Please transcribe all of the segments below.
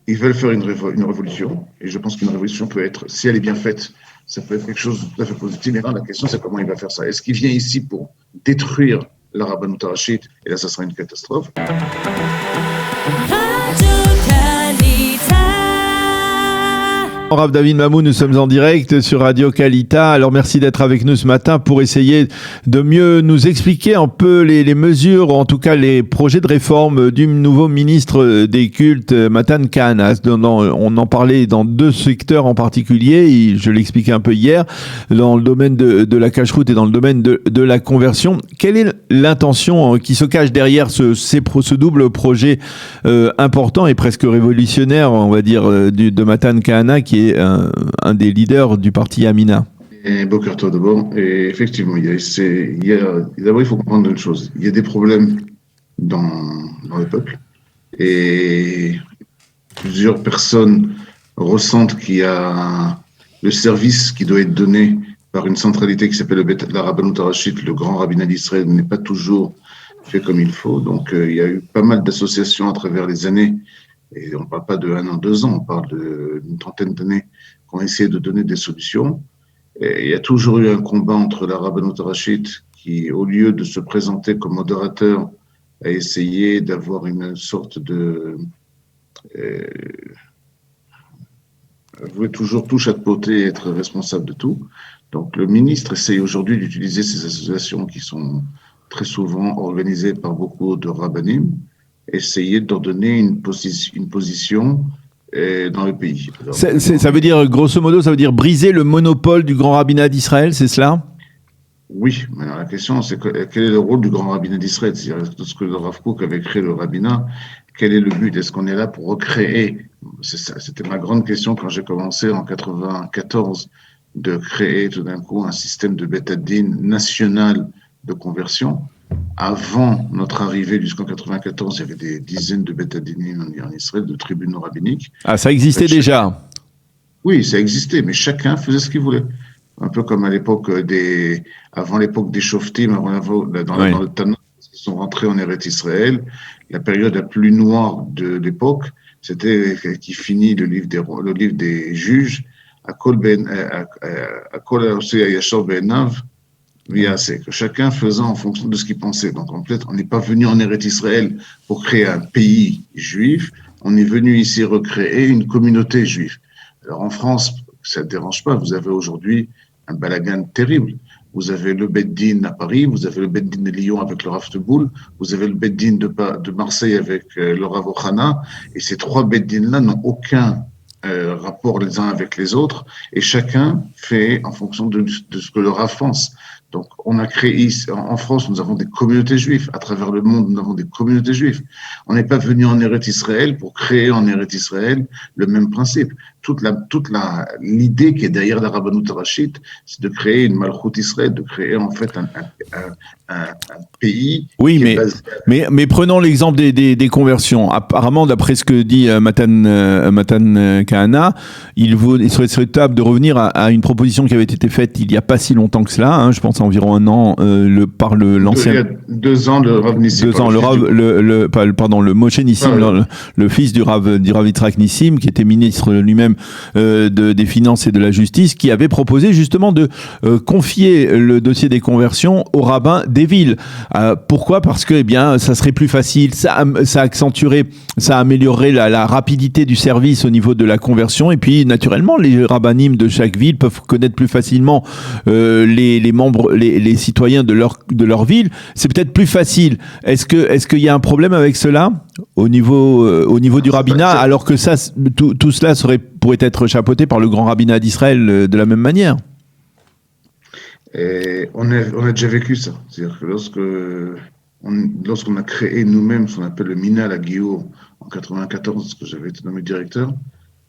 ils veulent faire une révolution, et je pense qu'une révolution peut être, si elle est bien faite, ça peut être quelque chose de tout à fait positif. Maintenant, la question, c'est comment il va faire ça. Est-ce qu'il vient ici pour détruire la Rabbanou Harashit, et là, ça sera une catastrophe. Rav David Mamou, nous sommes en direct sur Radio Kalita. Alors merci d'être avec nous ce matin pour essayer de mieux nous expliquer un peu les mesures, en tout cas les projets de réforme du nouveau ministre des cultes, Matan Kahana. On en parlait dans deux secteurs en particulier, je l'expliquais un peu hier, dans le domaine de la cache-route et dans le domaine de la conversion. Quelle est l'intention qui se cache derrière ce double projet important et presque révolutionnaire, on va dire, de Matan Kahana, qui est un des leaders du parti Yamina? Boker Tov d'abord. Et effectivement, d'abord, il faut comprendre une chose. Il y a des problèmes dans le peuple. Et plusieurs personnes ressentent qu'il y a le service qui doit être donné par une centralité qui s'appelle la Rabbanou Harashit, le grand rabbinat d'Israël, n'est pas toujours fait comme il faut. Donc, il y a eu pas mal d'associations à travers les années. Et on ne parle pas de 1 an, 2 ans, on parle d'une trentaine d'années qui ont essayé de donner des solutions. Et il y a toujours eu un combat entre la Rabbanou Harashit qui, au lieu de se présenter comme modérateur, a essayé d'avoir une sorte de... voulait toujours tout chapeauter et être responsable de tout. Donc le ministre essaye aujourd'hui d'utiliser ces associations qui sont très souvent organisées par beaucoup de rabbinim, essayer de leur donner une position dans le pays. Alors, ça veut dire, grosso modo, ça veut dire briser le monopole du grand rabbinat d'Israël, c'est cela? Oui, mais la question, c'est quel est le rôle du grand rabbinat d'Israël? C'est-à-dire, lorsque le Rav Kook avait créé le rabbinat, quel est le but? Est-ce qu'on est là pour recréer? C'était ma grande question quand j'ai commencé en 94 de créer tout d'un coup un système de Beth Din national de conversion. Avant notre arrivée jusqu'en 94, il y avait des dizaines de Beth Din en Israël, de tribunaux rabbiniques. Ah, ça existait déjà? Oui, ça existait, mais chacun faisait ce qu'il voulait. Un peu comme à l'époque avant l'époque des Shoftim, dans le Tanakh, ils sont rentrés en Eretz Israël. La période la plus noire de l'époque, c'était qui finit le livre des juges, à Kol Yashar Be'enav, que chacun faisant en fonction de ce qu'il pensait. Donc en fait, on n'est pas venu en Eretz Israël pour créer un pays juif, on est venu ici recréer une communauté juive. Alors en France, ça ne dérange pas, vous avez aujourd'hui un balagan terrible. Vous avez le Beth Din à Paris, vous avez le Beth Din de Lyon avec le Rav Teboul, vous avez le Beth Din de Marseille avec le Rav Ochana, et ces trois Beth Din-là n'ont aucun rapport les uns avec les autres, et chacun fait en fonction de ce que le Rav pense. Donc, on a créé, en France, nous avons des communautés juives. À travers le monde, nous avons des communautés juives. On n'est pas venu en Eretz Israël pour créer en Eretz Israël le même principe. L'idée qui est derrière la Rabbanou Harashit, c'est de créer une Malchut Israël, de créer en fait un pays. Oui, mais prenons l'exemple des conversions. Apparemment, d'après ce que dit Matan Kahana, il serait souhaitable de revenir à une proposition qui avait été faite il n'y a pas si longtemps que cela, je pense environ 1 an, par l'ancien... Il y a 2 ans, le Rav Nissim. 2 ans, le Moshe Nissim, le fils du Rav Yitzhak Nissim, qui était ministre lui-même des Finances et de la Justice, qui avait proposé justement de confier le dossier des conversions aux rabbins des villes. Pourquoi? Parce que, ça serait plus facile, ça accentuerait, ça améliorerait la rapidité du service au niveau de la conversion, et puis naturellement, les rabbinim de chaque ville peuvent connaître plus facilement les membres, les citoyens de leur ville. C'est peut-être plus facile. Est-ce qu'il y a un problème avec cela au niveau du rabbinat, alors que tout cela pourrait être chapeauté par le grand rabbinat d'Israël de la même manière? On a déjà vécu ça. C'est-à-dire que lorsqu'on a créé nous-mêmes ce qu'on appelle le Minal HaGiur en 94, que j'avais été nommé directeur,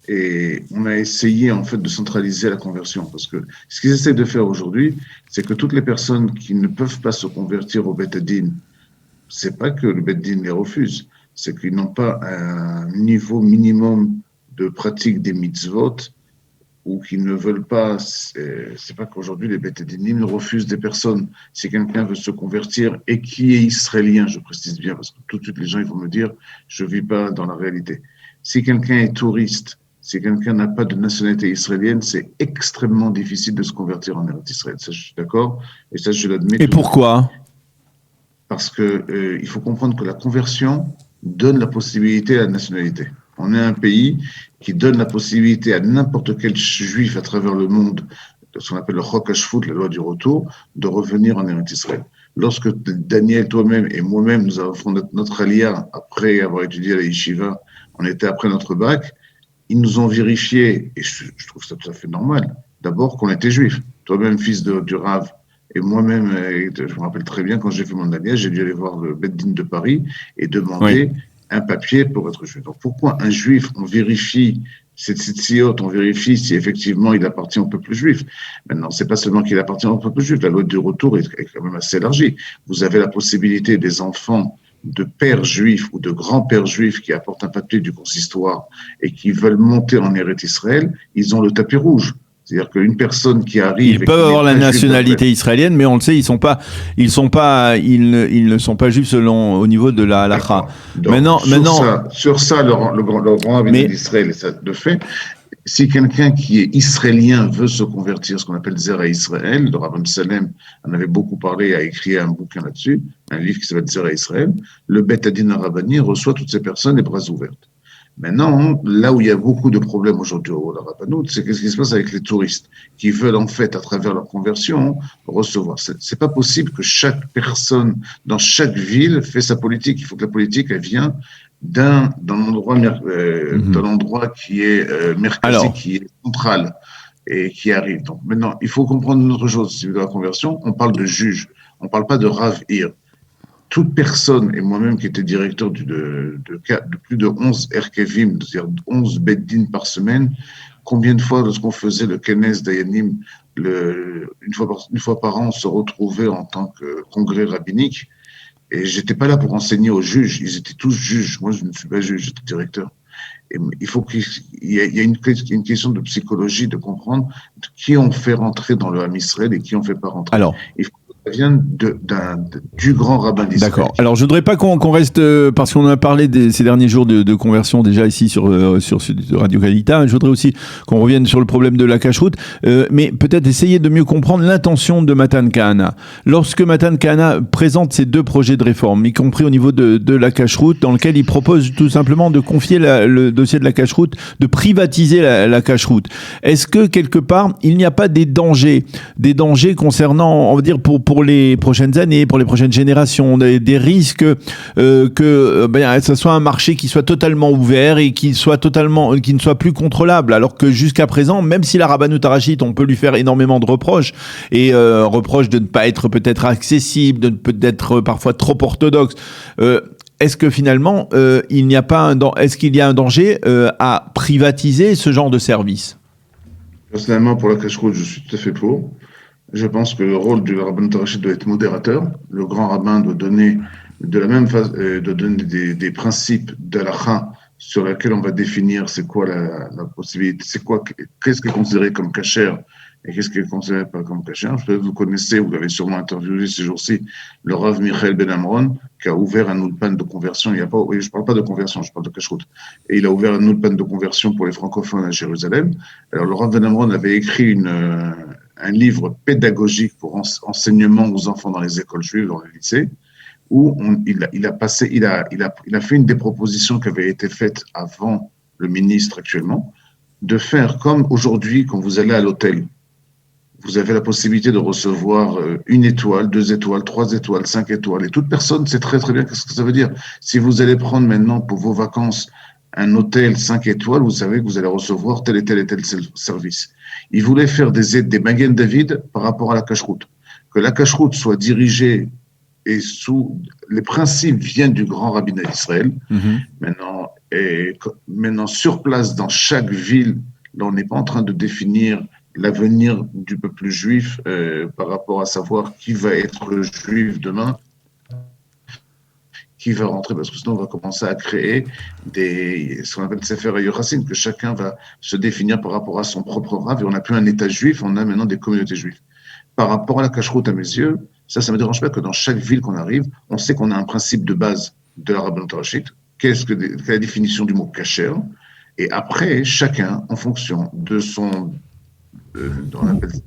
et on a essayé en fait de centraliser la conversion, parce que ce qu'ils essaient de faire aujourd'hui, c'est que toutes les personnes qui ne peuvent pas se convertir au Beth Din, c'est pas que le Beth Din les refuse, c'est qu'ils n'ont pas un niveau minimum de pratique des mitzvot, ou qu'ils ne veulent pas. C'est pas qu'aujourd'hui les Beth Dinim refusent des personnes. Si quelqu'un veut se convertir et qui est israélien, je précise bien, parce que tout de suite les gens ils vont me dire je vis pas dans la réalité. Si quelqu'un est touriste, si quelqu'un n'a pas de nationalité israélienne, c'est extrêmement difficile de se convertir en Eretz Israël. Ça, je suis d'accord, et ça, je l'admets. Et pourquoi? Parce que il faut comprendre que la conversion donne la possibilité à la nationalité. On est un pays qui donne la possibilité à n'importe quel juif à travers le monde, ce qu'on appelle le Chok HaShvut, la loi du retour, de revenir en Eretz Israël. Lorsque Daniel, toi-même et moi-même, nous avons fait notre aliyah après avoir étudié à la yeshiva, on était après notre bac, ils nous ont vérifié, et je trouve ça tout à fait normal, d'abord qu'on était juif. Toi-même, fils du Rav, et moi-même, je me rappelle très bien, quand j'ai fait mon aliyah, j'ai dû aller voir le Beth Din de Paris et demander un papier pour être juif. Donc pourquoi un juif, on vérifie cette tzitziot, on vérifie si effectivement il appartient au peuple juif. Maintenant, c'est pas seulement qu'il appartient au peuple juif, la loi du retour est quand même assez élargie. Vous avez la possibilité des enfants de pères juifs ou de grands-pères juifs qui apportent un papier du consistoire et qui veulent monter en Eretz Israël, ils ont le tapis rouge. C'est-à-dire qu'une personne qui arrive... Ils peuvent avoir la nationalité israélienne, mais on le sait, ils ne sont pas juifs selon, au niveau de la halakha. Sur ça, le grand rabbin d'Israël, ça de fait, si quelqu'un qui est israélien veut se convertir, ce qu'on appelle Zera Israël, le rabbin Salem en avait beaucoup parlé, a écrit un bouquin là-dessus, un livre qui s'appelle Zera Israël, le Beth Adin Rabbani reçoit toutes ces personnes les bras ouverts. Maintenant, là où il y a beaucoup de problèmes aujourd'hui au Rabbanout, c'est qu'est-ce qui se passe avec les touristes qui veulent en fait, à travers leur conversion, recevoir. C'est pas possible que chaque personne dans chaque ville fait sa politique. Il faut que la politique elle vient d'un endroit qui est mercasi, qui est central et qui arrive. Donc maintenant, il faut comprendre une autre chose. Si vous avez la conversion, on parle de juge, on parle pas de Rav Ir. Toute personne, et moi-même qui étais directeur de plus de 11 Erkevim, c'est-à-dire 11 Beddin par semaine, combien de fois, lorsqu'on faisait le Kenes Dayanim, une fois par an, on se retrouvait en tant que congrès rabbinique, et j'étais pas là pour enseigner aux juges, ils étaient tous juges, moi je ne suis pas juge, j'étais directeur. Et il faut qu'il y ait une question de psychologie, de comprendre qui on fait rentrer dans le Ham Israël et qui on fait pas rentrer. Alors, ça vient du grand rabbin d'Israël. D'accord. Alors, je voudrais pas qu'on reste, parce qu'on a parlé ces derniers jours de conversion déjà ici sur Radio Kalita. Je voudrais aussi qu'on revienne sur le problème de la cacheroute, mais peut-être essayer de mieux comprendre l'intention de Matan Kahana. Lorsque Matan Kahana présente ses deux projets de réforme, y compris au niveau de la cacheroute, dans lequel il propose tout simplement de confier le dossier de la cacheroute, de privatiser la cacheroute. Est-ce que quelque part, il n'y a pas des dangers concernant, on va dire, pour les prochaines années, pour les prochaines générations, des risques que ça soit un marché qui soit totalement ouvert et qui ne soit plus contrôlable, alors que jusqu'à présent, même si la Rabbanout Harashit, on peut lui faire énormément de reproches, et reproches de ne pas être peut-être accessible, d'être parfois trop orthodoxe, est-ce que finalement, est-ce qu'il y a un danger à privatiser ce genre de service? Personnellement, pour la cacheroute, je suis tout à fait pour. Je pense que le rôle du rabbin Harashit doit être modérateur. Le grand rabbin doit donner de la même façon, des principes d'halakha sur lesquels on va définir c'est quoi la possibilité, qu'est-ce qui est considéré comme kasher et qu'est-ce qui est considéré pas comme kasher. Vous connaissez, vous l'avez sûrement interviewé ces jours-ci, le Rav Michael Ben Amron, qui a ouvert un ulpan de conversion. Je parle pas de conversion, je parle de kashrut. Et il a ouvert un ulpan de conversion pour les francophones à Jérusalem. Alors le Rav Ben Amron avait écrit un livre pédagogique pour enseignement aux enfants dans les écoles juives, dans les lycées, où il a fait une des propositions qui avait été faite avant le ministre actuellement, de faire comme aujourd'hui, quand vous allez à l'hôtel, vous avez la possibilité de recevoir 1 étoile, 2 étoiles, 3 étoiles, 5 étoiles, et toute personne sait très très bien ce que ça veut dire. Si vous allez prendre maintenant pour vos vacances un hôtel 5 étoiles, vous savez que vous allez recevoir tel et tel et tel service. Il voulait faire des Magen David par rapport à la cacheroute. Que la cacheroute soit dirigée et les principes viennent du grand rabbinat d'Israël. Maintenant, sur place, dans chaque ville, là, on n'est pas en train de définir l'avenir du peuple juif par rapport à savoir qui va être juif demain, qui va rentrer, parce que sinon on va commencer à créer ce qu'on appelle Sefer Yochassim, que chacun va se définir par rapport à son propre rav, et on n'a plus un État juif, on a maintenant des communautés juives. Par rapport à la cacheroute, à mes yeux, ça ne me dérange pas que dans chaque ville qu'on arrive, on sait qu'on a un principe de base de la Rabbanout Harashit, quelle est la définition du mot kasher, et après, chacun, en fonction de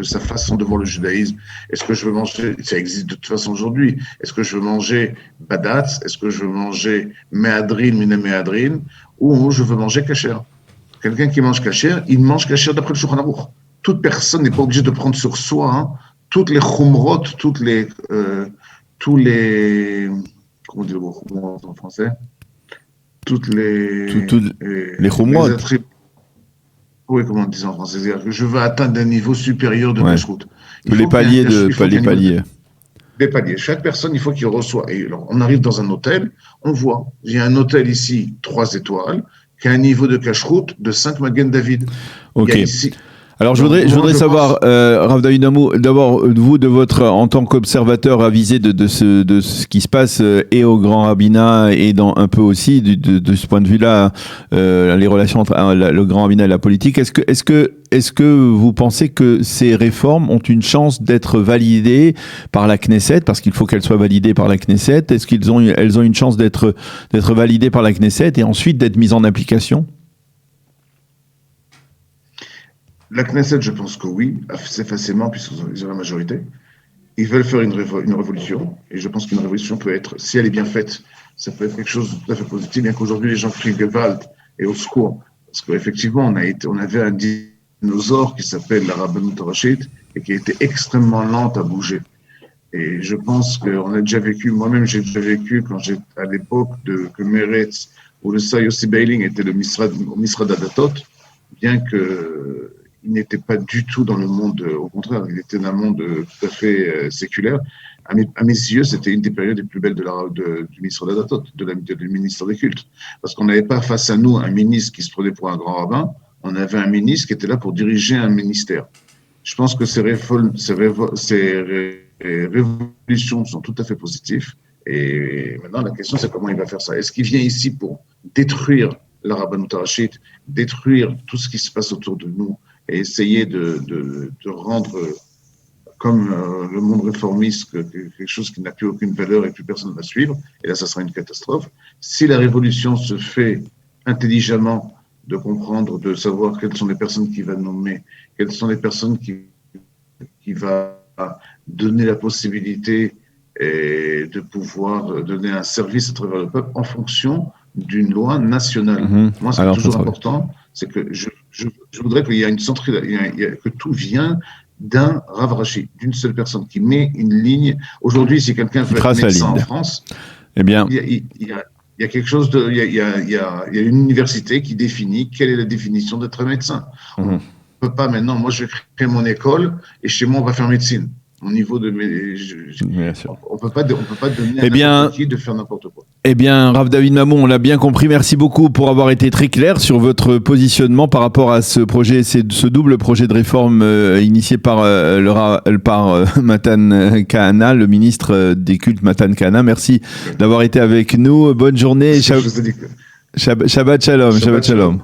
sa façon de voir le judaïsme, est-ce que je veux manger, ça existe de toute façon aujourd'hui, est-ce que je veux manger badatz, est-ce que je veux manger méhadrin, mina méhadrin, ou je veux manger kasher. Quelqu'un qui mange kasher, il mange kasher d'après le Shulchan Aruch. Toute personne n'est pas obligée de prendre sur soi toutes les chumrot, tous les comment dire en français, toutes les chumrot. Oui, comment on dit en français, c'est-à-dire que je veux atteindre un niveau supérieur de kashrut. Les paliers Des paliers. Chaque personne, il faut qu'il reçoive. Et alors, on arrive dans un hôtel, on voit, il y a un hôtel ici, 3 étoiles, qui a un niveau de kashrut de 5 Magen David. Ok. Il y a ici. Alors je voudrais savoir, Rav David Amou, d'abord vous en tant qu'observateur avisé de ce qui se passe et au Grand Rabbinat et un peu aussi de ce point de vue-là, les relations entre le Grand Rabbinat et la politique. Est-ce que vous pensez que ces réformes ont une chance d'être validées par la Knesset, parce qu'il faut qu'elles soient validées par la Knesset? Est-ce qu'elles ont une chance d'être validées par la Knesset et ensuite d'être mises en application? La Knesset, je pense que oui, assez facilement, puisqu'ils ont la majorité. Ils veulent faire une révolution, et je pense qu'une révolution peut être, si elle est bien faite, ça peut être quelque chose de tout à fait positif, bien qu'aujourd'hui les gens crient Gewalt et au secours, parce qu'effectivement, on avait un dinosaure qui s'appelle la Rabbanut Rashit, et qui était extrêmement lente à bouger. Et je pense qu'on a déjà vécu, moi-même j'ai déjà vécu, quand j'étais à l'époque que Meretz, où le Yossi Beiling était le Misrad Adatot, bien que il n'était pas du tout dans le monde, au contraire, il était dans un monde tout à fait séculaire. À mes yeux, c'était une des périodes les plus belles du ministre d'Adatot, du ministre des cultes. Parce qu'on n'avait pas face à nous un ministre qui se prenait pour un grand rabbin, on avait un ministre qui était là pour diriger un ministère. Je pense que ces révolutions sont tout à fait positives. Et maintenant, la question, c'est comment il va faire ça. Est-ce qu'il vient ici pour détruire la Rabbanut Rashit, détruire tout ce qui se passe autour de nous, et essayer de rendre comme le monde réformiste quelque chose qui n'a plus aucune valeur et plus personne ne va suivre, et là ça sera une catastrophe. Si la révolution se fait intelligemment, de comprendre, de savoir quelles sont les personnes qu'il va nommer, quelles sont les personnes qui va donner la possibilité et de pouvoir donner un service à travers le peuple en fonction d'une loi nationale. Moi, ce qui est toujours important, c'est que je voudrais qu'il y ait que tout vient d'un Rav Rashi, d'une seule personne qui met une ligne. Aujourd'hui, si quelqu'un veut être médecin en France, eh bien, il y a quelque chose il y a une université qui définit quelle est la définition d'être médecin. On ne peut pas maintenant, moi je vais créer mon école et chez moi on va faire médecine. Au niveau de on peut pas donner à n'importe qui de faire n'importe quoi. Eh bien, Rav David Mamon, on l'a bien compris. Merci beaucoup pour avoir été très clair sur votre positionnement par rapport à ce projet, ce double projet de réforme initié par Matan Kahana, le ministre des cultes Matan Kahana. Merci d'avoir été avec nous. Bonne journée. Shabbat shalom. Shabbat shalom.